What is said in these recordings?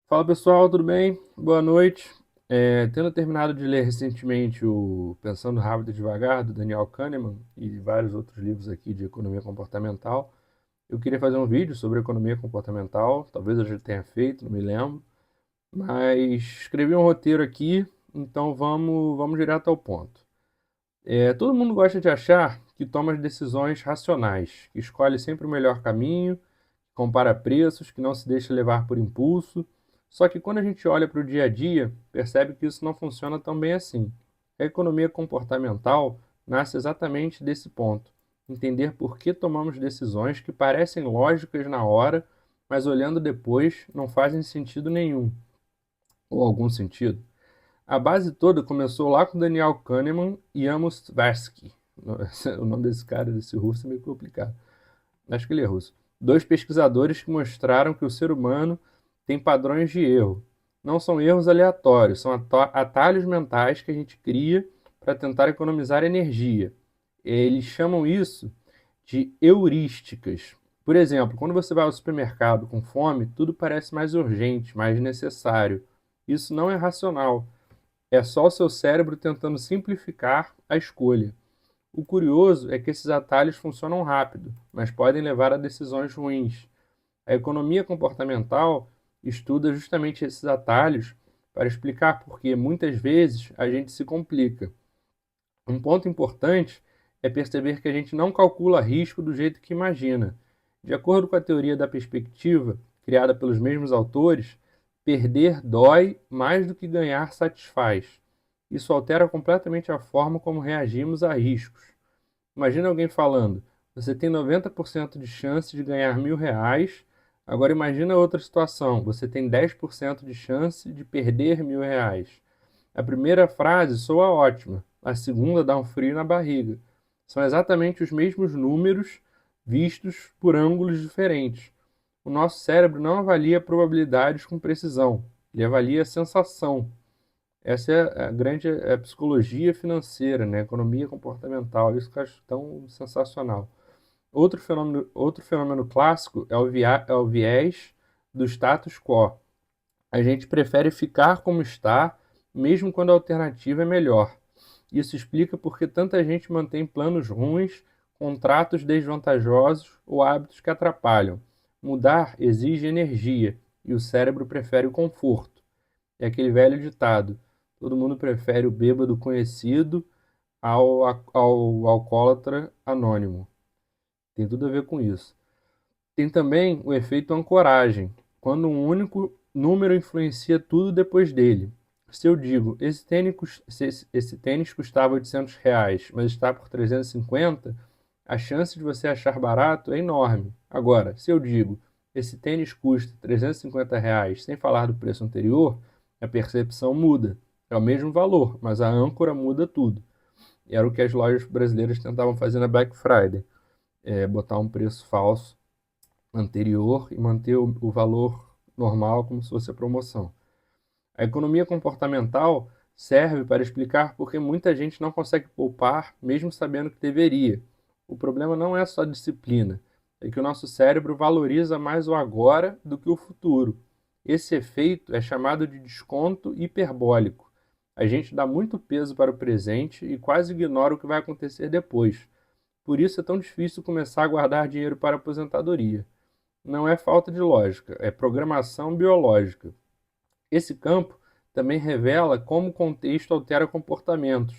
Fala pessoal, tudo bem? Boa noite. Tendo terminado de ler recentemente o Pensando Rápido e Devagar, do Daniel Kahneman, e vários outros livros aqui de economia comportamental, eu queria fazer um vídeo sobre economia comportamental. Talvez eu já tenha feito, não me lembro, mas escrevi um roteiro aqui, então vamos direto ao ponto. Todo mundo gosta de achar que toma as decisões racionais, que escolhe sempre o melhor caminho, compara preços, que não se deixa levar por impulso. Só que quando a gente olha para o dia a dia, percebe que isso não funciona tão bem assim. A economia comportamental nasce exatamente desse ponto: entender por que tomamos decisões que parecem lógicas na hora, mas olhando depois não fazem sentido nenhum, ou algum sentido. A base toda começou lá com Daniel Kahneman e Amos Tversky. O nome desse cara, desse russo, é meio complicado. Acho que ele é russo. Dois pesquisadores que mostraram que o ser humano tem padrões de erro. Não são erros aleatórios, são atalhos mentais que a gente cria para tentar economizar energia. Eles chamam isso de heurísticas. Por exemplo, quando você vai ao supermercado com fome, tudo parece mais urgente, mais necessário. Isso não é racional. É só o seu cérebro tentando simplificar a escolha. O curioso é que esses atalhos funcionam rápido, mas podem levar a decisões ruins. A economia comportamental estuda justamente esses atalhos para explicar por que muitas vezes a gente se complica. Um ponto importante é perceber que a gente não calcula risco do jeito que imagina. De acordo com a teoria da perspectiva, criada pelos mesmos autores, perder dói mais do que ganhar satisfaz. Isso altera completamente a forma como reagimos a riscos. Imagina alguém falando: você tem 90% de chance de ganhar R$ 1.000. Agora imagina outra situação: você tem 10% de chance de perder R$ 1.000. A primeira frase soa ótima, a segunda dá um frio na barriga. São exatamente os mesmos números vistos por ângulos diferentes. O nosso cérebro não avalia probabilidades com precisão, ele avalia a sensação. Essa é a grande psicologia financeira, né? Economia comportamental, isso que eu acho tão sensacional. Outro fenômeno clássico é o viés do status quo. A gente prefere ficar como está, mesmo quando a alternativa é melhor. Isso explica por que tanta gente mantém planos ruins, contratos desvantajosos ou hábitos que atrapalham. Mudar exige energia e o cérebro prefere o conforto. É aquele velho ditado: todo mundo prefere o bêbado conhecido ao alcoólatra anônimo. Tem tudo a ver com isso. Tem também o efeito ancoragem, quando um único número influencia tudo depois dele. Se eu digo, esse tênis custava R$ 800, mas está por 350, a chance de você achar barato é enorme. Agora, se eu digo, esse tênis custa R$ 350, sem falar do preço anterior, a percepção muda. É o mesmo valor, mas a âncora muda tudo. E era o que as lojas brasileiras tentavam fazer na Black Friday, botar um preço falso anterior e manter o valor normal como se fosse a promoção. A economia comportamental serve para explicar por que muita gente não consegue poupar, mesmo sabendo que deveria. O problema não é só disciplina, é que o nosso cérebro valoriza mais o agora do que o futuro. Esse efeito é chamado de desconto hiperbólico. A gente dá muito peso para o presente e quase ignora o que vai acontecer depois. Por isso é tão difícil começar a guardar dinheiro para a aposentadoria. Não é falta de lógica, é programação biológica. Esse campo também revela como o contexto altera comportamentos.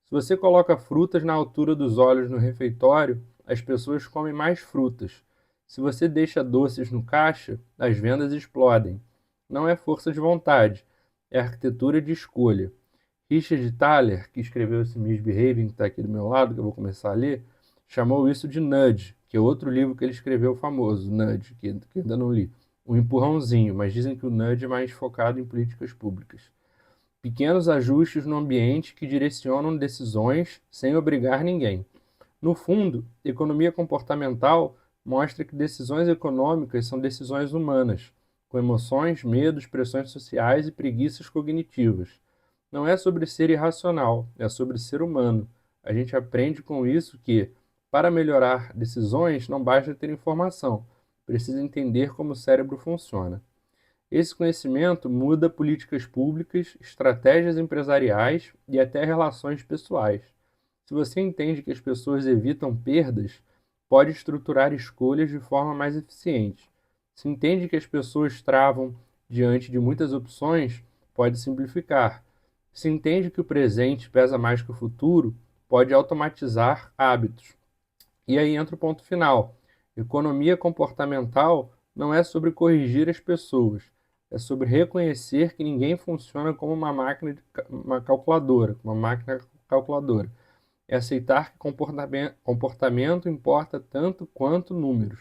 Se você coloca frutas na altura dos olhos no refeitório, as pessoas comem mais frutas. Se você deixa doces no caixa, as vendas explodem. Não é força de vontade, é arquitetura de escolha. Richard Thaler, que escreveu esse Misbehaving, que está aqui do meu lado, que eu vou começar a ler, chamou isso de nudge, que é outro livro que ele escreveu famoso, Nudge, que ainda não li. Um empurrãozinho, mas dizem que o nudge é mais focado em políticas públicas. Pequenos ajustes no ambiente que direcionam decisões sem obrigar ninguém. No fundo, economia comportamental mostra que decisões econômicas são decisões humanas, com emoções, medos, pressões sociais e preguiças cognitivas. Não é sobre ser irracional, é sobre ser humano. A gente aprende com isso que, para melhorar decisões, não basta ter informação, precisa entender como o cérebro funciona. Esse conhecimento muda políticas públicas, estratégias empresariais e até relações pessoais. Se você entende que as pessoas evitam perdas, pode estruturar escolhas de forma mais eficiente. Se entende que as pessoas travam diante de muitas opções, pode simplificar. Se entende que o presente pesa mais que o futuro, pode automatizar hábitos. E aí entra o ponto final. Economia comportamental não é sobre corrigir as pessoas, é sobre reconhecer que ninguém funciona como uma calculadora, uma máquina calculadora. É aceitar que comportamento importa tanto quanto números.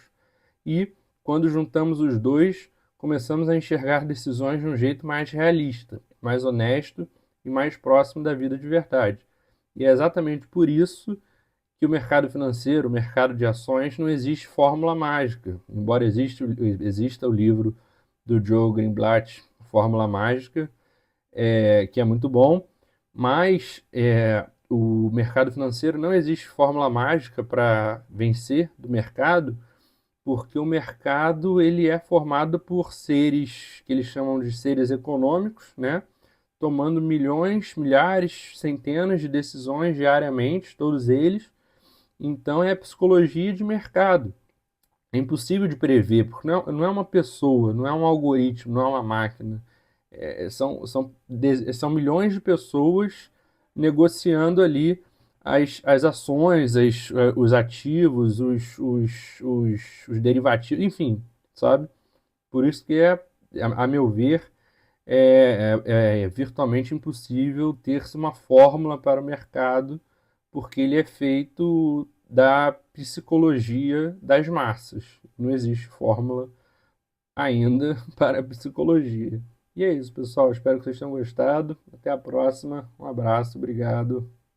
E, quando juntamos os dois, começamos a enxergar decisões de um jeito mais realista, mais honesto e mais próximo da vida de verdade. E é exatamente por isso que o mercado financeiro, o mercado de ações, não existe fórmula mágica. Embora exista o livro do Joe Greenblatt, Fórmula Mágica, que é muito bom, mas o mercado financeiro não existe fórmula mágica para vencer do mercado, porque o mercado ele é formado por seres que eles chamam de seres econômicos, né? Tomando milhões, milhares, centenas de decisões diariamente, todos eles. Então é psicologia de mercado. É impossível de prever, porque não é uma pessoa, não é um algoritmo, não é uma máquina. São milhões de pessoas negociando ali as ações, os ativos, os derivativos, enfim, sabe? Por isso que a meu ver, é virtualmente impossível ter-se uma fórmula para o mercado, porque ele é feito da psicologia das massas. Não existe fórmula ainda para a psicologia. E é isso, pessoal. Espero que vocês tenham gostado. Até a próxima. Um abraço, obrigado.